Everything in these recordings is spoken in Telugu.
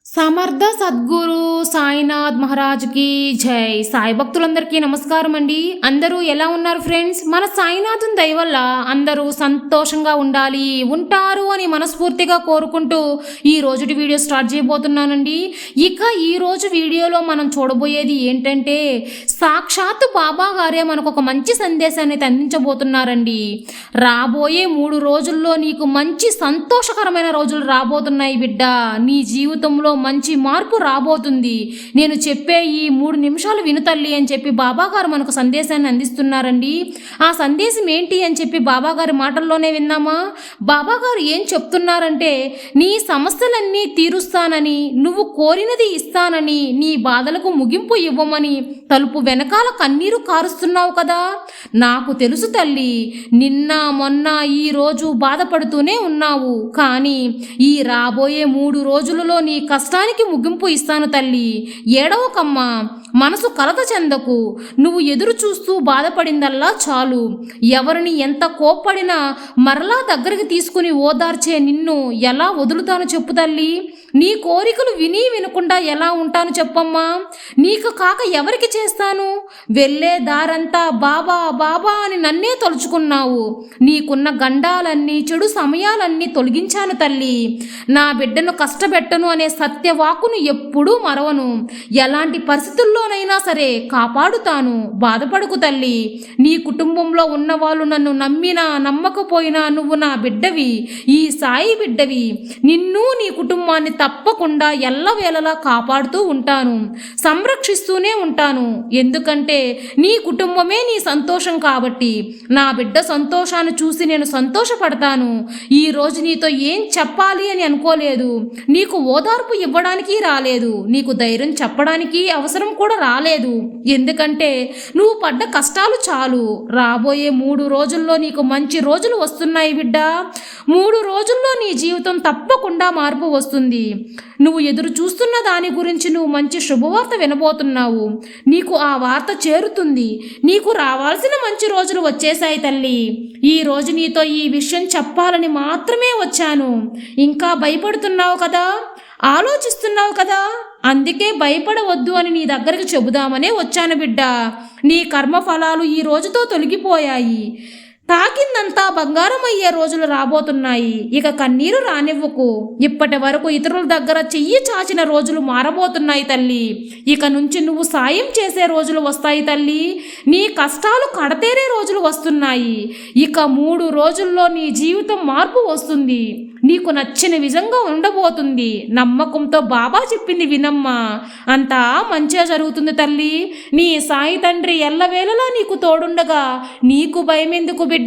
సమర్థ సద్గురు సాయినాథ్ మహారాజ్కి జై. సాయి భక్తులందరికీ నమస్కారం అండి. అందరూ ఎలా ఉన్నారు ఫ్రెండ్స్? మన సాయినాథుని దయ వల్ల అందరూ సంతోషంగా ఉంటారు అని మనస్ఫూర్తిగా కోరుకుంటూ ఈ రోజుటి వీడియో స్టార్ట్ చేయబోతున్నానండి. ఇక ఈ రోజు వీడియోలో మనం చూడబోయేది ఏంటంటే, సాక్షాత్తు బాబా గారే మనకు ఒక మంచి సందేశాన్ని అందించబోతున్నారండి. రాబోయే 3 రోజుల్లో నీకు మంచి సంతోషకరమైన రోజులు రాబోతున్నాయి బిడ్డ. నీ జీవితంలో మంచి మార్పు రాబోతుంది. నేను చెప్పే ఈ 3 నిమిషాలు విను తల్లి అని చెప్పి బాబాగారు మనకు సందేశాన్ని అందిస్తున్నారండి. ఆ సందేశం ఏంటి అని చెప్పి బాబాగారి మాటల్లోనే విన్నామా? బాబాగారు ఏం చెప్తున్నారంటే, నీ సమస్యలన్నీ తీరుస్తానని, నువ్వు కోరినది ఇస్తానని, నీ బాధలకు ముగింపు ఇవ్వమని తలుపు వెనకాల కన్నీరు కారుస్తున్నావు కదా. నాకు తెలుసు తల్లి, నిన్న మొన్న ఈ రోజు బాధపడుతూనే ఉన్నావు. కానీ ఈ రాబోయే 3 రోజులలో నీ కష్టానికి ముగింపు ఇస్తాను తల్లి. ఏడవకమ్మా, మనసు కలత చెందకు. నువ్వు ఎదురు చూస్తూ బాధపడిందల్లా చాలు. ఎవరిని ఎంత కోప్పడినా మరలా దగ్గరికి తీసుకుని ఓదార్చే నిన్ను ఎలా వదులుతాను చెప్పు తల్లి. నీ కోరికలు విని వినకుండా ఎలా ఉంటాను చెప్పమ్మా. నీకు కాక ఎవరికి చేస్తాను? వెళ్ళే దారంతా బాబా బాబా అని నన్నే తలుచుకున్నావు. నీకున్న గండాలన్నీ, చెడు సమయాలన్నీ తొలగించాను తల్లి. నా బిడ్డను కష్టపెట్టను అనే సత్యవాకును ఎప్పుడూ మరవను. ఎలాంటి పరిస్థితుల్లోనైనా సరే కాపాడుతాను. బాధపడుకు తల్లి. నీ కుటుంబంలో ఉన్నవాళ్ళు నన్ను నమ్మినా నమ్మకపోయినా నువ్వు నా బిడ్డవి, ఈ సాయి బిడ్డవి. నిన్ను నీ కుటుంబాన్ని తప్పకుండా ఎల్లవేళలా కాపాడుతూ ఉంటాను, సంరక్షిస్తూనే ఉంటాను. ఎందుకంటే నీ కుటుంబమే నీ సంతోషం కాబట్టి. నా బిడ్డ సంతోషాన్ని చూసి నేను సంతోషపడతాను. ఈ రోజు నీతో ఏం చెప్పాలి అని అనుకోలేదు. నీకు ఓదార్పు ఇవ్వడానికి రాలేదు, నీకు ధైర్యం చెప్పడానికి అవసరం కూడా రాలేదు. ఎందుకంటే నువ్వు పడ్డ కష్టాలు చాలు. రాబోయే 3 రోజుల్లో నీకు మంచి రోజులు వస్తున్నాయి బిడ్డ. 3 రోజుల్లో నీ జీవితం తప్పకుండా మార్పు వస్తుంది. నువ్వు ఎదురు చూస్తున్న దాని గురించి నువ్వు మంచి శుభవార్త వినబోతున్నావు. నీకు ఆ వార్త చేరుతుంది. నీకు రావాల్సిన మంచి రోజులు వచ్చేసాయి తల్లి. ఈ రోజు నీతో ఈ విషయం చెప్పాలని మాత్రమే వచ్చాను. ఇంకా భయపడుతున్నావు కదా, ఆలోచిస్తున్నావు కదా. అందుకే భయపడవద్దు అని నీ దగ్గరికి చెబుదామనే వచ్చాను బిడ్డ. నీ కర్మఫలాలు ఈ రోజుతో తొలగిపోయాయి. తాకిందంతా బంగారం అయ్యే రోజులు రాబోతున్నాయి. ఇక కన్నీరు రానివ్వకు. ఇప్పటి వరకు ఇతరుల దగ్గర చెయ్యి చాచిన రోజులు మారబోతున్నాయి తల్లి. ఇక నుంచి నువ్వు సాయం చేసే రోజులు వస్తాయి తల్లి. నీ కష్టాలు కడతేరే రోజులు వస్తున్నాయి. ఇక 3 రోజుల్లో నీ జీవితం మార్పు వస్తుంది. నీకు నచ్చిన విధంగా ఉండబోతుంది. నమ్మకంతో బాబా చెప్పింది వినమ్మా. అంతా మంచిగా జరుగుతుంది తల్లి. నీ సాయి తండ్రి ఎల్లవేళలా నీకు తోడుండగా నీకు భయమెందుకు బిడ్డ.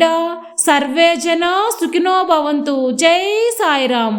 సర్వే జన సుఖినో భవంతు. జై సాయిరాం.